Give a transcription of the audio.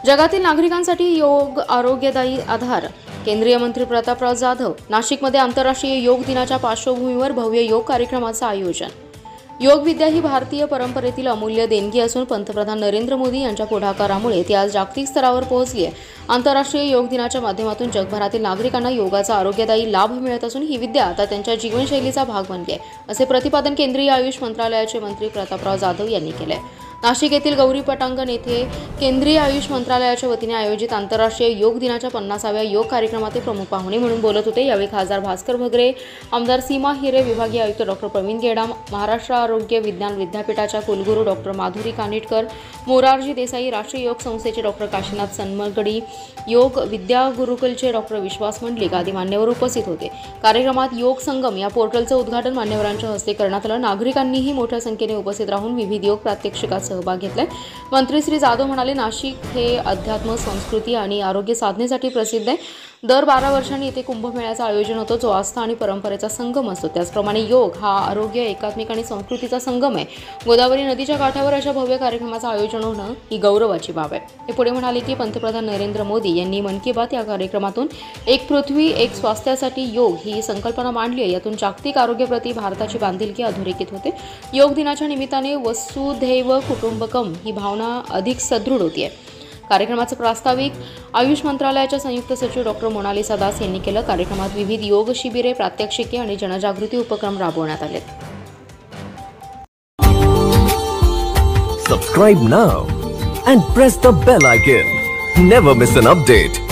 जगातील नागरिकांसाठी योग आरोग्यदायी आधार. केंद्रीय मंत्री प्रतापराव जाधव. नाशिकमध्ये आंतरराष्ट्रीय योग दिनाच्या पार्श्वभूमीवर भव्य योग कार्यक्रमाचं आयोजन. योग विद्या ही भारतीय परंपरेतील अमूल्य देणगी असून पंतप्रधान नरेंद्र मोदी यांच्या पुढाकारामुळे ती आज जागतिक स्तरावर पोहोचली आहे. आंतरराष्ट्रीय योग दिनाच्या माध्यमातून जगभरातील नागरिकांना योगाचा आरोग्यदायी लाभ मिळत असून ही विद्या आता त्यांच्या जीवनशैलीचा भाग बनली आहे, असे प्रतिपादन केंद्रीय आयुष मंत्रालयाचे मंत्री प्रतापराव जाधव यांनी केले. नाशिक येथील गौरी पटांगण येथे केंद्रीय आयुष मंत्रालयाच्या वतीने आयोजित आंतरराष्ट्रीय योग दिनाच्या 50व्या योग कार्यक्रमात प्रमुख पाहुणे म्हणून बोलत होते. यावेळी खासदार भास्कर भगरे, आमदार सीमा हिरे, विभागीय आयुक्त डॉक्टर प्रवीण गेडाम, महाराष्ट्र आरोग्य विज्ञान विद्यापीठाच्या कुलगुरू डॉक्टर माधुरी कानिटकर, मोरारजी देसाई, राष्ट्रीय योग संस्थेचे डॉक्टर काशीनाथ सनमगडी, योग विद्या गुरुकुलचे डॉक्टर विश्वास मंडलिक आदी मान्यवर उपस्थित होते. कार्यक्रमात योग संगम या पोर्टलचं उद्घाटन मान्यवरांच्या हस्ते करण्यात आलं. नागरिकांनीही मोठ्या संख्येने उपस्थित राहून विविध योग प्रात्यक्षिकात सहभाग घेतलाय. मंत्री श्री जाधव म्हणाले, नाशिक हे अध्यात्म, संस्कृती आणि आरोग्य साधनेसाठी प्रसिद्ध आहे. दर 12 वर्षांनी येथे कुंभमेळ्याचं आयोजन होतं, जो आस्था आणि परंपरेचा संगम असतो. त्याचप्रमाणे योग हा आरोग्य, एकात्मिक आणि संस्कृतीचा संगम आहे. गोदावरी नदीच्या काठावर अशा भव्य कार्यक्रमाचं आयोजन होणं ही गौरवाची बाब आहे. ते पुढे म्हणाले की पंतप्रधान नरेंद्र मोदी यांनी मन की बात या कार्यक्रमातून एक पृथ्वी एक स्वास्थ्यासाठी योग ही संकल्पना मांडली आहे. यातून जागतिक आरोग्याप्रती भारताची बांधिलकी अधोरेखित होते. योग दिनाच्या निमित्ताने वसुधैव कुटुंबकम ही भावना अधिक सदृढ होतीये. कार्यक्रमाचं प्रास्ताविक आयुष मंत्रालयाच्या संयुक्त सचिव डॉक्टर मोनालिसा दास यांनी केलं. कार्यक्रमात विविध योग शिबिरे, प्रात्यक्षिके आणि जनजागृती उपक्रम राबवण्यात आले. Subscribe now and press the bell icon. Never miss an update.